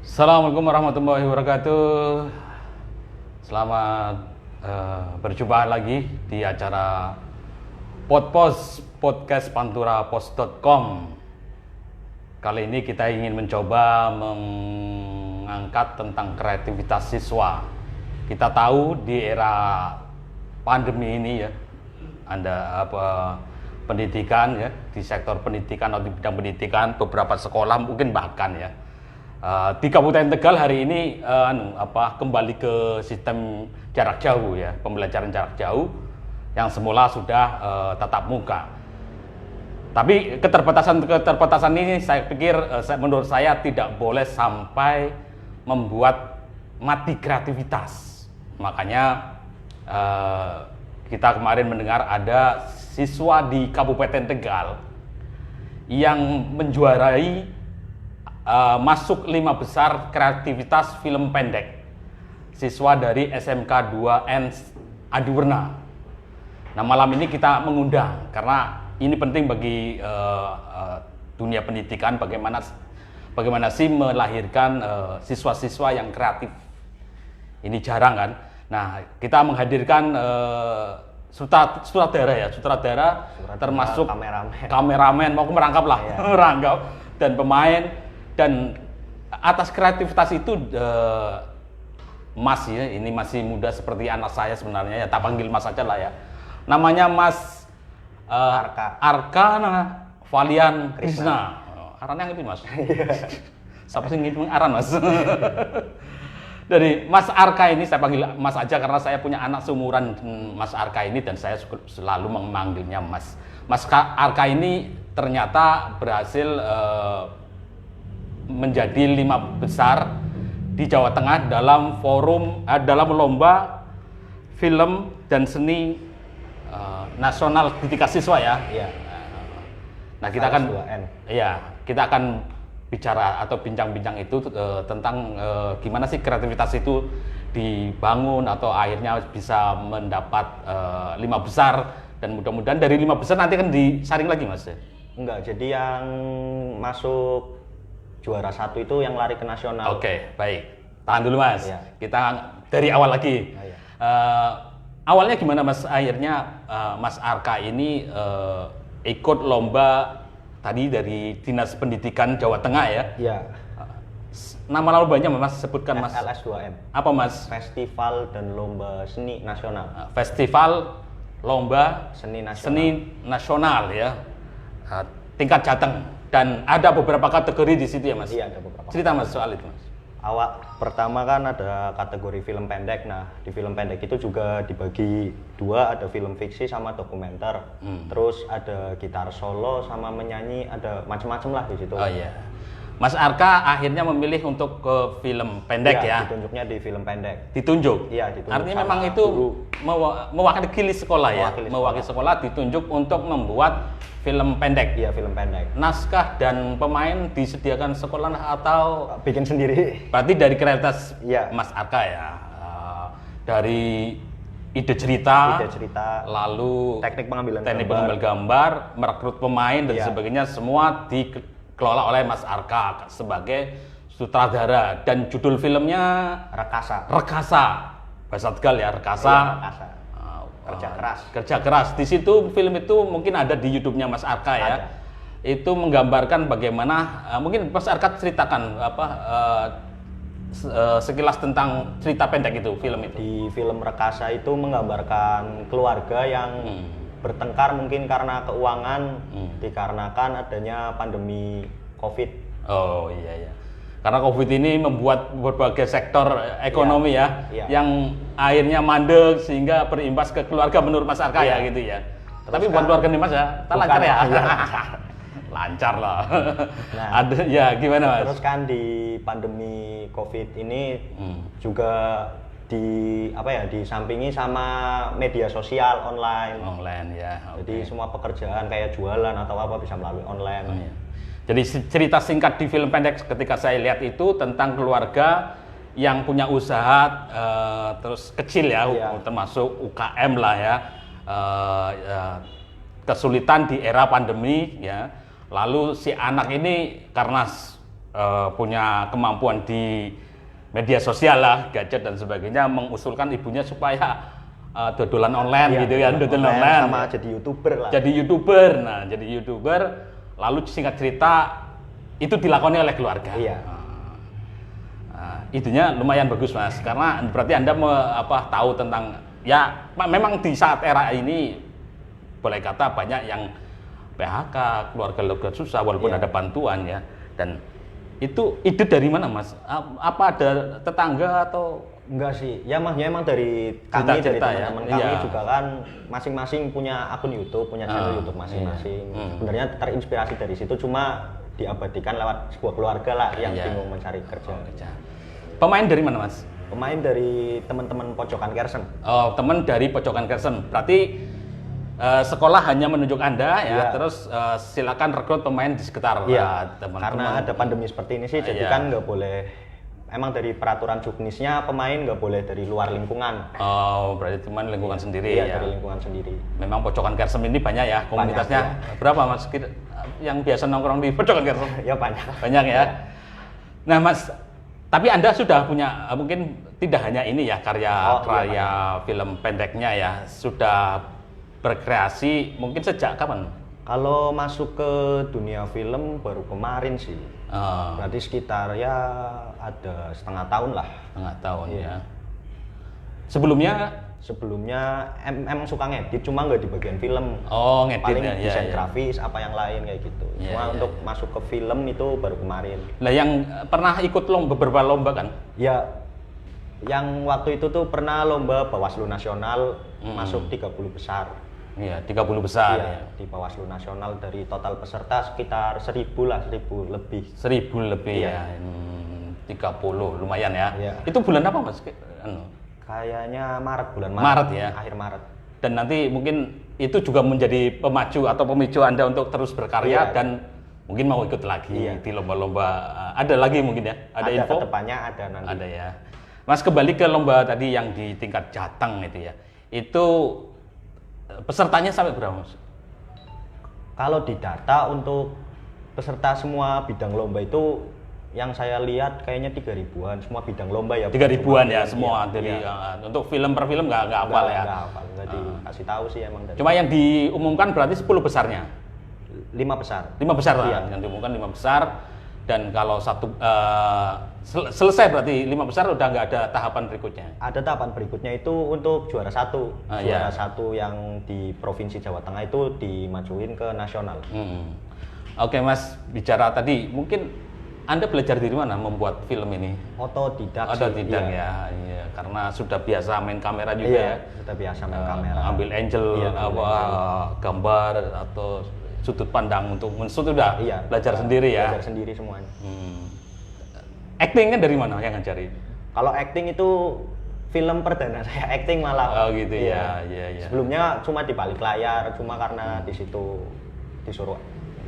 Assalamualaikum warahmatullahi wabarakatuh. Selamat berjumpa lagi di acara podcast panturapos.com. Kali ini kita ingin mencoba mengangkat tentang kreativitas siswa. Kita tahu di era pandemi ini ya, Anda pendidikan ya, di sektor pendidikan atau di bidang pendidikan, beberapa sekolah mungkin bahkan ya di Kabupaten Tegal hari ini kembali ke sistem jarak jauh ya, pembelajaran jarak jauh yang semula sudah tatap muka. Tapi keterbatasan ini saya pikir menurut saya tidak boleh sampai membuat mati kreativitas. Makanya kita kemarin mendengar ada siswa di Kabupaten Tegal yang menjuarai masuk 5 besar kreativitas film pendek, siswa dari SMK 2N Adiwerna. Nah, malam ini kita mengundang karena ini penting bagi dunia pendidikan, bagaimana sih melahirkan siswa-siswa yang kreatif. Ini jarang kan. Nah, kita menghadirkan sutradara termasuk kameramen mau merangkap lah, iya. Merangkap dan pemain. Dan atas kreativitas itu Mas ya, ini masih muda seperti anak saya sebenarnya ya, tak panggil Mas aja lah ya. Namanya Mas Arka Valian Krishna. Aran yang itu Mas. Siapa sih ngitung aran Mas? Dari Mas Arka ini saya panggil Mas aja karena saya punya anak seumuran Mas Arka ini dan saya selalu memanggilnya Mas. Mas Arka ini ternyata berhasil menjadi 5 besar di Jawa Tengah dalam dalam lomba film dan seni nasional di tingkat siswa ya. Iya. Nah, kita akan bicara atau bincang-bincang itu tentang gimana sih kreativitas itu dibangun atau akhirnya bisa mendapat 5 besar, dan mudah-mudahan dari 5 besar nanti kan disaring lagi Mas. Enggak, jadi yang masuk juara 1 itu yang lari ke nasional. Oke, baik. Tahan dulu Mas. Ya. Kita dari awal lagi. Ya. Awalnya gimana Mas? Akhirnya Mas Arka ini ikut lomba tadi dari Dinas Pendidikan Jawa Tengah ya? Iya. Nama lombanya Mas sebutkan Mas. FLS2M. Apa Mas? Festival dan Lomba Seni Nasional. Festival Lomba Seni Nasional ya. Tingkat Jateng. Dan ada beberapa kategori di situ ya Mas? Iya, ada beberapa. Cerita Mas soal itu Mas. Pertama kan ada kategori film pendek. Nah, di film pendek itu juga dibagi 2, ada film fiksi sama dokumenter. Terus ada gitar solo sama menyanyi, ada macam-macam lah di situ. Oh iya. Mas Arka akhirnya memilih untuk ke film pendek ya? Ditunjuknya di film pendek. Ditunjuk? Iya, ditunjuk. Artinya memang itu mewakili sekolah ya? Mewakili sekolah ditunjuk untuk membuat film pendek? Iya, film pendek. Naskah dan pemain disediakan sekolah atau? Bikin sendiri. Berarti dari kreativitas ya. Mas Arka ya? Dari ide cerita, lalu teknik pengambilan gambar, merekrut pemain dan sebagainya, semua dikelola oleh Mas Arka sebagai sutradara. Dan judul filmnya Rekasa. Bahasa Tegal ya, Rekasa. Iya, Rekasa. Kerja keras. Di situ film itu mungkin ada di YouTube-nya Mas Arka ya. Ada. Itu menggambarkan bagaimana mungkin Mas Arka ceritakan sekilas tentang cerita pendek itu, film itu. Di film Rekasa itu menggambarkan keluarga yang bertengkar mungkin karena keuangan, dikarenakan adanya pandemi COVID. Oh iya. Karena COVID ini membuat berbagai sektor ekonomi yang akhirnya mandek sehingga berimbas ke keluarga menurut Mas Arka ya gitu ya. Tapi bukan keluarga nih Mas ya, lancar ya? Lancar lah. Nah, gimana Mas? Terus kan di pandemi COVID ini juga disampingi sama media sosial online ya. Jadi semua pekerjaan kayak jualan atau apa bisa melalui online. Oh, iya. Jadi cerita singkat di film pendek ketika saya lihat itu tentang keluarga yang punya usaha terus kecil ya, termasuk UKM lah ya, kesulitan di era pandemi ya. Lalu si anak ini karena punya kemampuan di media sosial lah, gadget dan sebagainya, mengusulkan ibunya supaya dodolan online gitu kan, dodolan online sama jadi YouTuber lah. Jadi YouTuber. Nah, jadi YouTuber, lalu singkat cerita itu dilakoni oleh keluarga. Iya. Idenya lumayan bagus Mas, karena berarti Anda tahu tentang ya memang di saat era ini boleh kata banyak yang PHK, keluarga susah walaupun ada bantuan ya. Dan itu ide dari mana Mas? Apa ada tetangga atau enggak sih? Ya emang dari kami, dari teman-teman kami juga kan masing-masing punya akun YouTube, punya channel YouTube masing-masing. Sebenarnya terinspirasi dari situ, cuma diabadikan lewat sebuah keluarga lah yang bingung mencari kerja. Pemain dari mana Mas? Pemain dari teman-teman Pojokan Kersen. Oh, teman dari Pojokan Kersen. Berarti sekolah hanya menunjuk Anda ya, terus silakan rekrut pemain di sekitar teman-teman. Karena ada pandemi seperti ini sih, jadi kan nggak boleh. Emang dari peraturan juknisnya pemain nggak boleh dari luar lingkungan. Oh, berarti teman lingkungan sendiri ya. Dari lingkungan sendiri. Memang Pojokan Kersen ini banyak ya komunitasnya. Banyak, ya. Berapa Mas yang biasa nongkrong di Pojokan Kersen? Ya banyak. Banyak ya. Nah Mas, tapi Anda sudah punya mungkin tidak hanya ini ya karya film pendeknya ya, sudah berkreasi mungkin sejak kapan? Kalau masuk ke dunia film baru kemarin sih. Berarti sekitar ya ada setengah tahun lah. Setengah tahun ya. Sebelumnya emang suka ngedit, cuma nggak di bagian film. Oh, ngedit. Paling desain grafis apa yang lain kayak gitu. Cuma untuk masuk ke film itu baru kemarin. Lah yang pernah ikut beberapa lomba kan? Ya, yang waktu itu tuh pernah lomba Bawaslu Nasional masuk 30 besar. Iya, 30 besar. Iya, di Bawaslu Nasional dari total peserta sekitar 1000 lebih. 1000 lebih ya. 30 lumayan ya. Iya. Itu bulan apa Mas? Kayaknya bulan Maret ya. Akhir Maret. Dan nanti mungkin itu juga menjadi pemacu atau pemicu Anda untuk terus berkarya dan mungkin mau ikut lagi di lomba-lomba. Ada lagi mungkin ya? Ada info? Kedepannya ada nanti. Ada ya. Mas, kembali ke lomba tadi yang di tingkat Jateng itu ya. Itu pesertanya sampai berapa Mas? Kalau di data untuk peserta semua bidang lomba itu yang saya lihat kayaknya 3.000-an semua bidang lomba ya. 3.000-an ya semua dari untuk film per film nggak hafal ya. Nggak hafal, nggak dikasih tahu sih emang. Cuma yang diumumkan berarti 10 besarnya. 5 besar. 5 besar lah. Yang diumumkan 5 besar. Dan kalau selesai berarti 5 besar udah nggak ada tahapan berikutnya. Ada tahapan berikutnya itu untuk juara 1. Juara 1 yang di Provinsi Jawa Tengah itu dimajuin ke nasional. Oke Mas, bicara tadi mungkin Anda belajar dari mana membuat film ini? Otodidak. Otodidak ya, karena sudah biasa main kamera juga ya. Sudah biasa main kamera. Ambil angel, gambar atau sudut pandang untuk mensut udah belajar sendiri ya. Belajar sendiri semuanya. Actingnya dari mana yang ngajarin? Kalau acting itu film perdana saya acting malah. Oh gitu ya. Sebelumnya cuma di balik layar, cuma karena di situ disuruh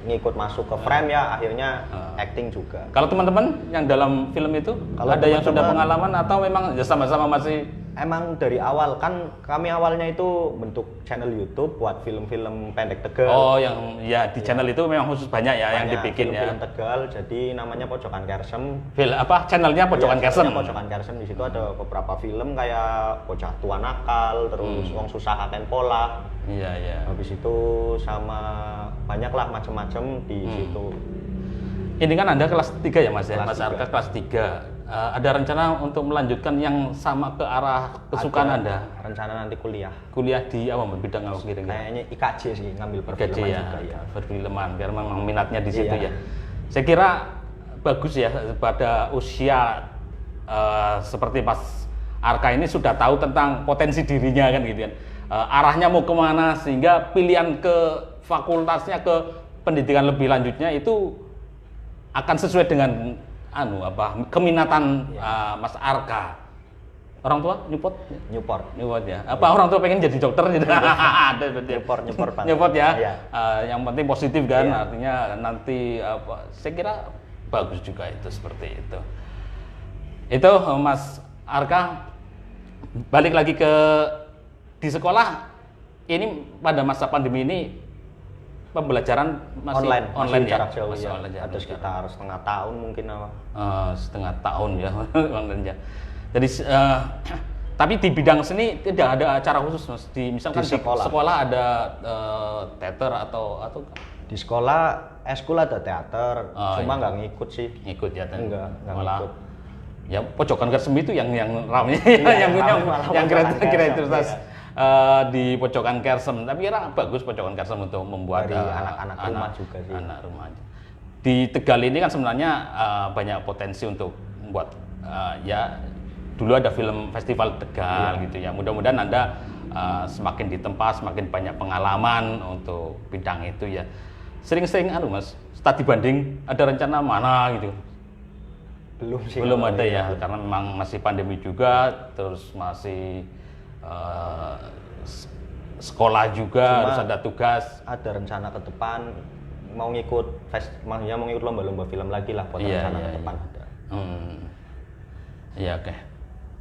ngikut masuk ke frame ya akhirnya acting juga. Kalau teman-teman yang dalam film itu ada yang sudah pengalaman atau memang sama-sama masih? Emang dari awal kan kami awalnya itu bentuk channel YouTube buat film-film pendek Tegal. Oh, yang di channel itu memang khusus banyak ya yang dibikin film Tegal. Jadi namanya Pojokan Kersen. Channelnya Pojokan Kersen. Pojokan Kersen, di situ ada beberapa film kayak Bocah Tua Nakal, terus Wong Susah Kaken Pola. Iya. Habis itu sama banyaklah macam-macam di situ. Ini kan Anda kelas 3 ya Mas ya? Mas Arka kelas 3. Ada rencana untuk melanjutkan yang sama ke arah kesukaan Anda? Rencana nanti kuliah. Kuliah di apa? Bidang apa kira-kira? Kayaknya IKJ sih, ngambil perfilman juga ya. Perfilman, biar memang minatnya di situ ya. Saya kira bagus ya pada usia seperti Mas Arka ini sudah tahu tentang potensi dirinya kan gitu kan. Arahnya mau kemana sehingga pilihan ke fakultasnya, ke pendidikan lebih lanjutnya itu akan sesuai dengan keminatan Mas Arka. Orang tua Newport ya. Apa orang tua pengen jadi dokter gitu? Newport ya. Yang penting positif kan, artinya nanti saya kira bagus juga itu seperti itu. Itu Mas Arka, balik lagi ke di sekolah ini pada masa pandemi ini pembelajaran masih online ya? jarak jauh Masih ya. online Ada sekitar setengah tahun mungkin apa. Setengah tahun ya online ya. Jadi tapi di bidang seni tidak ada acara khusus Mas. Misalkan Di sekolah. ada teater atau Di sekolah eskul ada teater, cuma iya. nggak ngikut sih. ngikut ya Nggak malah ngikut. ya pojokan Kersem itu yang ramai Iya, yang pojokan kreativitas Kersem, di pojokan Kersem. Tapi kira bagus pojokan Kersem untuk membuat Dari anak-anak rumah juga sih. anak rumah. Di Tegal ini kan sebenarnya banyak potensi untuk membuat ya dulu ada film festival Tegal gitu ya. Mudah-mudahan Anda semakin ditempa, semakin banyak pengalaman untuk bidang itu ya. Sering-sering Mas, studi banding ada rencana mana gitu? Belum sih. Belum ada ya, karena memang masih pandemi juga, terus masih sekolah juga, harus ada tugas. Ada rencana ke depan mau ngikut mau ngikut lomba-lomba film lagi lah buat rencana ke depan ada. Iya oke.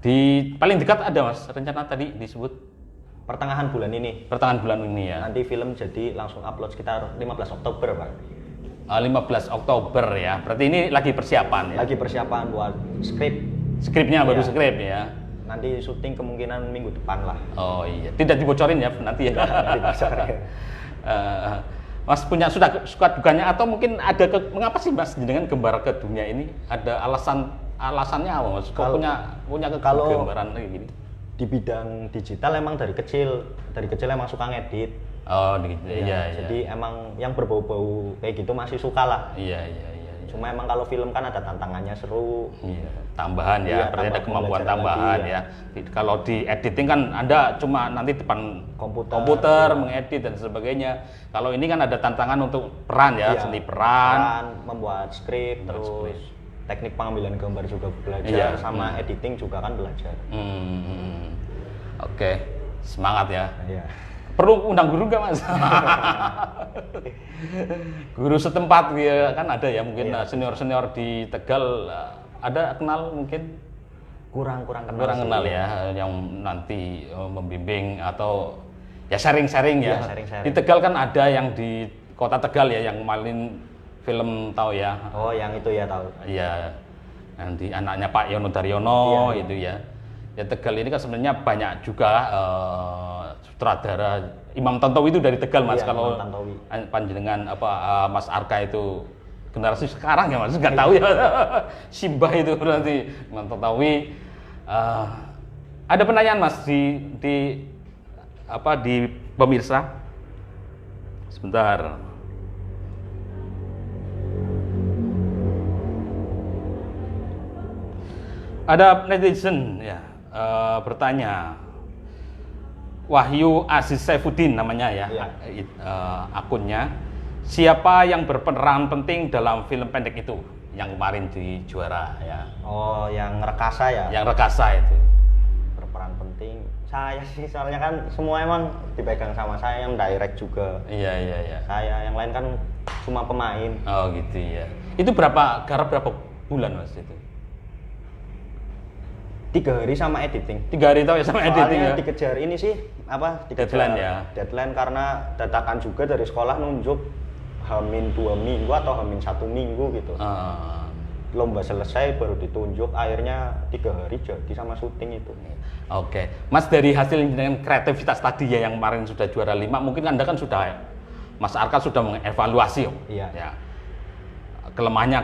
Di paling dekat ada Mas rencana tadi disebut Pertengahan bulan ini. pertengahan bulan ini ya. Nanti film jadi langsung upload sekitar 15 Oktober, Pak. 15 Oktober ya. Berarti ini lagi persiapan ya. Lagi persiapan buat skrip. Skripnya baru Iya. skrip ya. Nanti syuting kemungkinan minggu depan lah. Oh iya, tidak dibocorin ya nanti ya. Nanti bocorin. Mas punya suka dukanya atau mungkin ada mengapa sih Mas dengan gembar ke dunia ini? Ada alasannya apa Mas? Kok punya kegembaran kayak gini? Di bidang digital emang dari kecil emang suka ngedit. Oh, iya. Jadi emang yang berbau-bau kayak gitu masih suka lah. Iya. Cuma emang kalau film kan ada tantangannya seru. Iya, tambahan ya, Iya, berarti ada kemampuan pembelajaran tambahan lagi, ya. Kalau di editing kan Anda cuma nanti depan komputer mengedit dan sebagainya. Kalau ini kan ada tantangan untuk peran ya, seni peran, membuat skrip, terus teknik pengambilan gambar juga belajar, sama editing juga kan belajar. Oke, semangat ya. Iya. Perlu undang guru nggak Mas? Guru setempat ya kan ada ya mungkin senior di Tegal ada kenal mungkin? Kurang kenal ya yang nanti membimbing atau ya sharing-sharing ya. Sharing-sharing. Di Tegal kan ada yang di Kota Tegal ya yang malin film tahu ya. Oh, yang itu ya tahu. Iya. Nanti anaknya Pak Yono Daryono itu ya. Ya Tegal ini kan sebenarnya banyak juga sutradara Imam Tantowi itu dari Tegal Mas. Kalau panjenengan Mas Arka itu generasi sekarang ya Mas, nggak tahu ya. Simbah itu berarti Imam Tantowi. Ada pertanyaan Mas di pemirsa. Sebentar. Ada netizen ya bertanya, Wahyu Aziz Saifuddin namanya ya, akunnya. Siapa yang berperan penting dalam film pendek itu yang kemarin di juara ya? Oh, yang Rekasa ya? Yang Rekasa itu. Berperan penting. Saya sih soalnya kan semua emang dipegang sama saya, yang direct juga. Iya. Saya, yang lain kan cuma pemain. Oh gitu ya. Itu garap berapa bulan Mas itu? 3 hari sama editing. 3 hari tahu ya sama editing ya? Soalnya dikejar ini sih, Deadline ya? Deadline karena dadakan juga dari sekolah nunjuk Hamin 2 minggu atau Hamin 1 minggu gitu. Lomba selesai baru ditunjuk, akhirnya 3 hari jadi sama syuting itu. Oke, Mas dari hasil dengan kreativitas tadi ya yang kemarin sudah juara 5, mungkin Anda kan sudah, Mas Arka sudah mengevaluasi Iya. Ya. Kelemahannya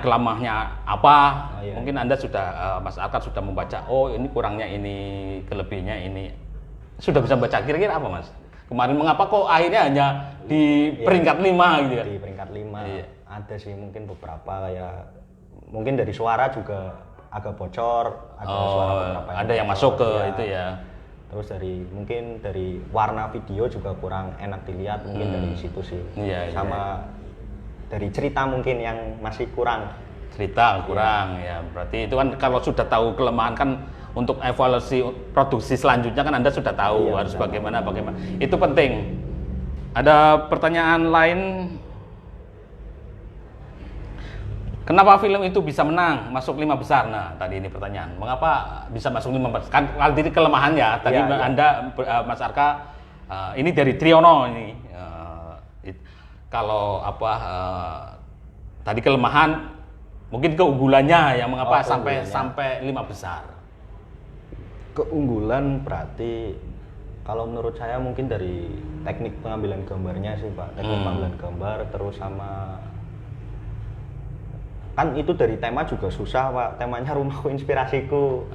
apa? Iya. Mungkin Anda sudah, Mas Arka sudah membaca, oh ini kurangnya ini, kelebihannya ini. Sudah bisa baca kira-kira apa Mas? Kemarin mengapa kok akhirnya hanya di peringkat 5 gitu ya? Di peringkat 5 ada sih mungkin beberapa ya, mungkin dari suara juga agak bocor, ada suara beberapa ada yang masuk ke itu ya. Terus mungkin dari warna video juga kurang enak dilihat, mungkin dari situ sih. Sama dari cerita mungkin yang masih kurang. Cerita kurang ya. Berarti itu kan kalau sudah tahu kelemahan kan untuk evaluasi produksi selanjutnya kan Anda sudah tahu harus bagaimana. Itu penting. Ada pertanyaan lain? Kenapa film itu bisa menang, masuk 5 besar? Nah, tadi ini pertanyaan. Mengapa bisa masuk 5 besar? Kan kalau ini kelemahan ya. Tadi Anda Mas Arka ini dari Triono ini. kalau apa tadi kelemahan, mungkin keunggulannya yang mengapa sampai keunggulannya. 5 besar. Keunggulan berarti kalau menurut saya mungkin dari teknik pengambilan gambarnya sih Pak, teknik pengambilan gambar, terus sama kan itu dari tema juga susah Pak, temanya Rumahku Inspirasiku.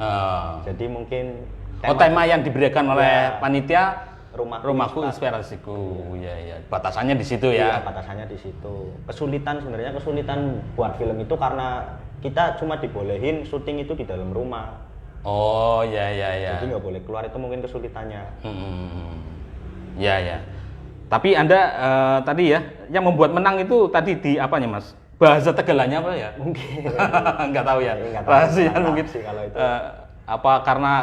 Jadi mungkin tema yang diberikan oleh panitia Rumahku Inspirasiku. Ya. Batasannya di situ ya. Iya, batasannya di situ. Sebenarnya kesulitan buat film itu karena kita cuma dibolehin syuting itu di dalam rumah. Oh, ya. Jadi nggak boleh keluar, itu mungkin kesulitannya. Ya. Tapi Anda tadi ya, yang membuat menang itu tadi di apanya Mas? Bahasa Tegalannya apa ya? Mungkin. Nggak tahu ya. Nggak tahu. Rahasia mungkin. Sih kalau itu. Apa karena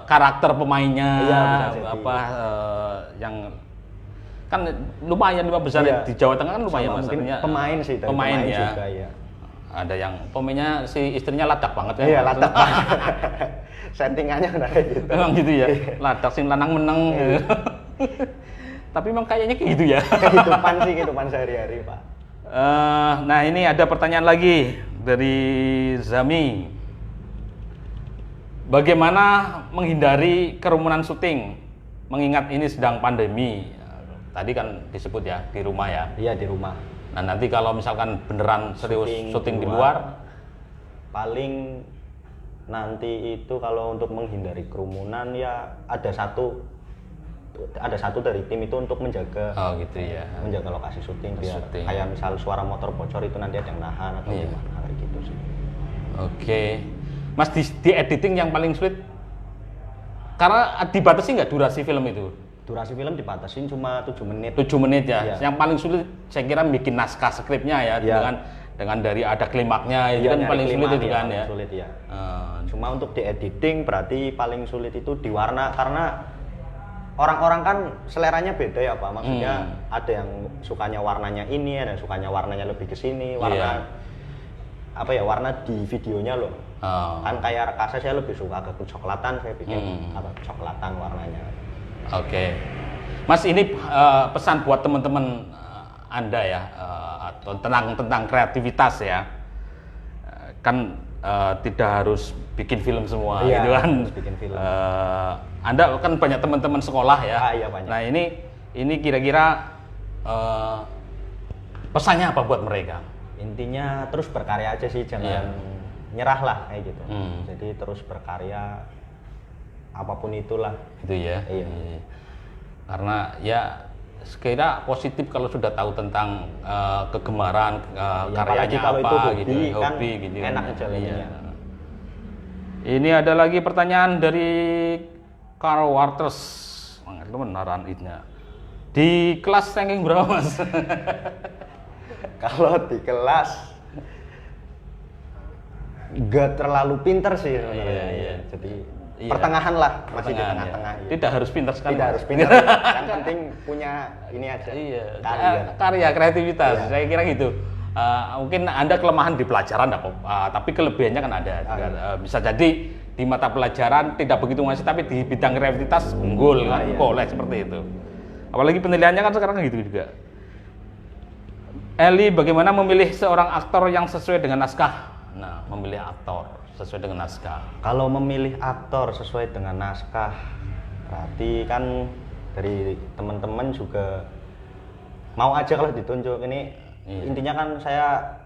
karakter pemainnya yang kan lumayan 5 besar di Jawa Tengah kan lumayan Mas. Pemain sih, pemain ya. Juga, ya. Ada yang pemainnya si istrinya ladak banget kan? Iya, ladak banget. Settingannya udah kayak gitu. Memang gitu ya. Ladak sing lanang meneng gitu. Tapi memang kayaknya kayak gitu ya. Kehidupan sehari-hari, Pak. Nah, ini ada pertanyaan lagi dari Zami. Bagaimana menghindari kerumunan syuting mengingat ini sedang pandemi? Tadi kan disebut ya di rumah ya. Iya, di rumah. Nah, nanti kalau misalkan beneran serius syuting di luar, paling nanti itu kalau untuk menghindari kerumunan ya ada satu dari tim itu untuk menjaga menjaga lokasi syuting biar kayak misal suara motor bocor itu nanti ada yang nahan atau gimana kayak gitu sih. Oke. Mas, di editing yang paling sulit karena dibatasi nggak durasi film itu? Durasi film dibatasin cuma 7 menit. 7 menit ya. Yang paling sulit saya kira bikin naskah skripnya ya, dengan dari ada klimaknya itu kan paling sulit itu kan ya. Sulit ya. Cuma untuk di editing berarti paling sulit itu di warna karena orang-orang kan seleranya beda ya Pak. Maksudnya ada yang sukanya warnanya ini, ada yang sukanya warnanya lebih ke sini, warna warna di videonya loh. Kan kayak Rekasa saya lebih suka ke kecoklatan, saya bikin kecoklatan warnanya. Oke. Mas, ini pesan buat teman-teman Anda ya, tentang kreativitas ya. Kan tidak harus bikin film semua gitu kan. Harus bikin film. Anda kan banyak teman-teman sekolah ya. Iya, banyak. Nah, ini kira-kira pesannya apa buat mereka? Intinya terus berkarya aja sih, jangan nyerah lah kayak gitu. Jadi terus berkarya apapun itulah. Itu ya. Iya. Karena ya sekira positif kalau sudah tahu tentang kegemaran karyanya kalau apa itu hobi, gitu, kan hobi gitu. Enak jalannya. Ini ada lagi pertanyaan dari Carl Waters. Beneran itnya. Di kelas ranking berapa Mas? Kalau di kelas gak terlalu pinter sih sebenarnya. Iya. Jadi pertengahan lah, masih di tengah-tengah. Ya. Tidak harus pinter sekali. Tidak harus pinter. Yang penting punya ini aja. Karya kreativitas. Saya kira gitu. Mungkin Anda kelemahan di pelajaran tapi kelebihannya kan ada. Bisa jadi di mata pelajaran tidak begitu ngasih, tapi di bidang kreativitas unggul kan. Boleh seperti itu. Apalagi penilaiannya kan sekarang gitu juga. Eli, bagaimana memilih seorang aktor yang sesuai dengan naskah? Nah, memilih aktor sesuai dengan naskah. Kalau memilih aktor sesuai dengan naskah, berarti kan dari teman-teman juga mau aja kalau ditunjuk. Ini intinya kan saya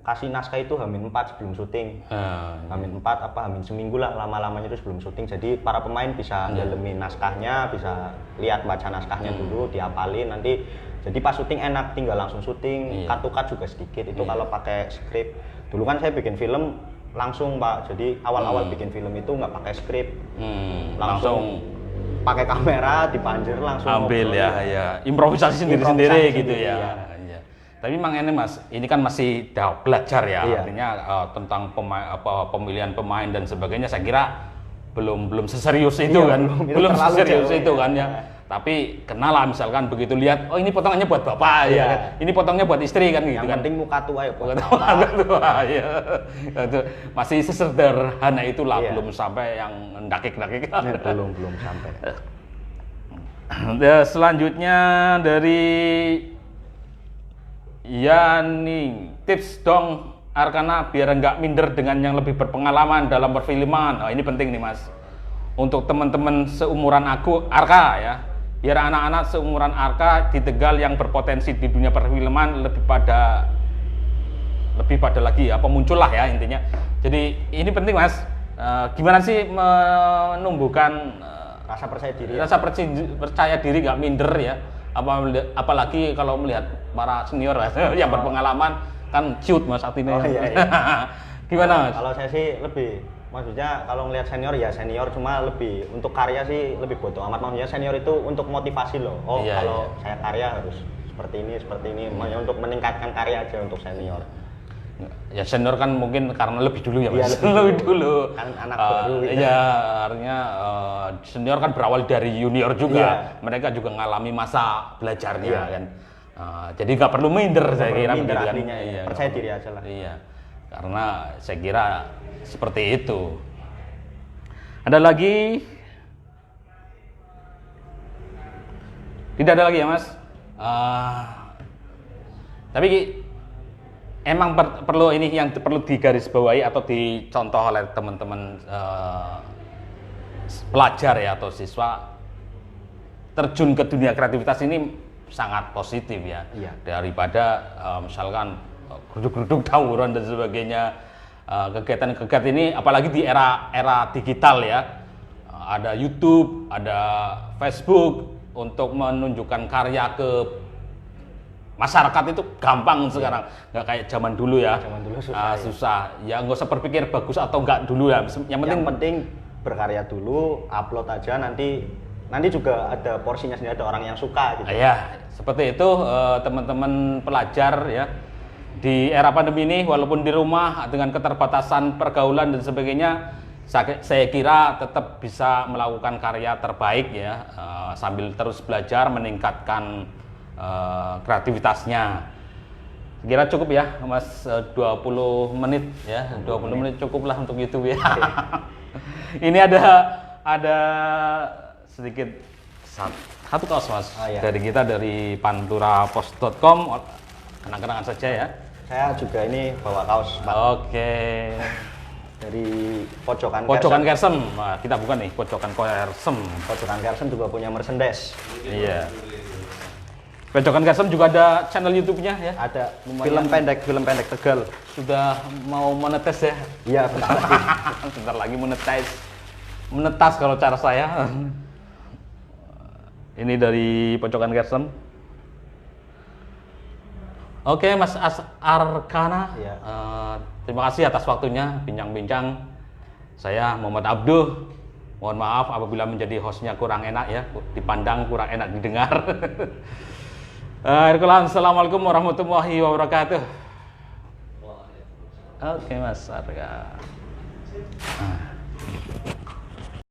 kasih naskah itu H-4 sebelum syuting. H-4 H- seminggu lah lama-lamanya itu sebelum syuting. Jadi para pemain bisa dalemin naskahnya, bisa lihat baca naskahnya dulu, diapalin nanti. Jadi pas syuting enak, tinggal langsung syuting, cut-to-cut juga sedikit. Itu kalau pakai skrip. Dulu kan saya bikin film langsung Pak, jadi awal-awal bikin film itu nggak pakai skrip, langsung pakai kamera, dipanjer langsung ambil ya, improvisasi sendiri-sendiri gitu ya. Tapi memang ini Mas, ini kan masih belajar ya, artinya tentang pemilihan pemain dan sebagainya. Saya kira belum seserius itu kan, belum seserius itu kan ya. Tapi kenal lah misalkan begitu lihat, oh ini potongannya buat bapak ya, ini potongnya buat istri kan gitu. Yang penting muka tua ya, muka tua ya. Masih sesederhana itulah, belum sampai yang dakik-dakik. Belum sampai. Selanjutnya dari Ya nih, tips dong Arkana biar nggak minder dengan yang lebih berpengalaman dalam perfilman. Oh, ini penting nih Mas. Untuk teman-teman seumuran aku, Arka ya. Biar anak-anak seumuran Arka di Tegal yang berpotensi di dunia perfilman lebih pada lagi apa muncul lah ya intinya. Jadi ini penting Mas. Gimana sih menumbuhkan Rasa percaya diri. rasa percaya diri nggak minder ya. Apalagi kalau melihat para senior yang berpengalaman kan cute Mas artinya. Oh, iya. Gimana Mas? Kalau saya sih lebih, maksudnya kalau ngelihat senior ya senior, cuma lebih untuk karya sih lebih bodo amat. Maksudnya senior itu untuk motivasi loh. Oh Iya, kalau iya. saya karya harus seperti ini. Maksudnya untuk meningkatkan karya aja untuk senior. Ya senior kan mungkin karena lebih dulu ya Iya, Mas. lebih Lebih dulu. Kan anak baru gitu. Iya, artinya senior kan berawal dari junior juga. Iya. Mereka juga ngalami masa belajarnya Iya. kan. Jadi nggak perlu minder saya perlu kira minder begitu kan. artinya, ya. Percaya diri aja lah. Iya. Karena saya kira seperti itu. Ada lagi? Tidak ada lagi ya Mas? Tapi emang perlu ini yang perlu digarisbawahi atau dicontoh oleh teman-teman pelajar ya atau siswa terjun ke dunia kreativitas ini sangat positif ya. Iya. Daripada misalkan geruduk-geruduk tawuran dan sebagainya. Kegiatan-kegiatan ini apalagi di era digital ya. Ada YouTube, ada Facebook untuk menunjukkan karya ke masyarakat itu gampang sekarang, nggak kayak zaman dulu ya. Zaman dulu susah. Susah. Ya nggak usah berpikir bagus atau nggak dulu ya. Yang penting berkarya dulu, upload aja, nanti juga ada porsinya sendiri, ada orang yang suka gitu. ya seperti itu teman-teman pelajar ya di era pandemi ini walaupun di rumah dengan keterbatasan pergaulan dan sebagainya, saya kira tetap bisa melakukan karya terbaik ya sambil terus belajar meningkatkan kreativitasnya. Kira cukup ya Mas 20 menit ya, 20 menit cukup lah untuk YouTube ya. Ini ada sedikit satu kaos Mas iya. dari kita dari panturapos.com, kenang-kenangan saja ya. Saya juga ini bawa kaos Pak, Oke. dari Pojokan Kersem. Nah, kita bukan nih Pojokan Kersem. Pojokan Kersem juga punya merchandise. Iya. Pojokan Kersem juga ada channel YouTube-nya ya. Ada Lumayan. film pendek Tegal. Sudah mau monetes ya. Iya, bentar lagi. Bentar lagi menetas kalau cara saya. Ini dari Pojokan Kersem. Oke Mas Arkana, Iya. terima kasih atas waktunya bincang-bincang. Saya Muhammad Abduh. Mohon maaf apabila menjadi hostnya kurang enak ya, dipandang kurang enak didengar. Assalamualaikum warahmatullahi wabarakatuh. Oke Mas Arka.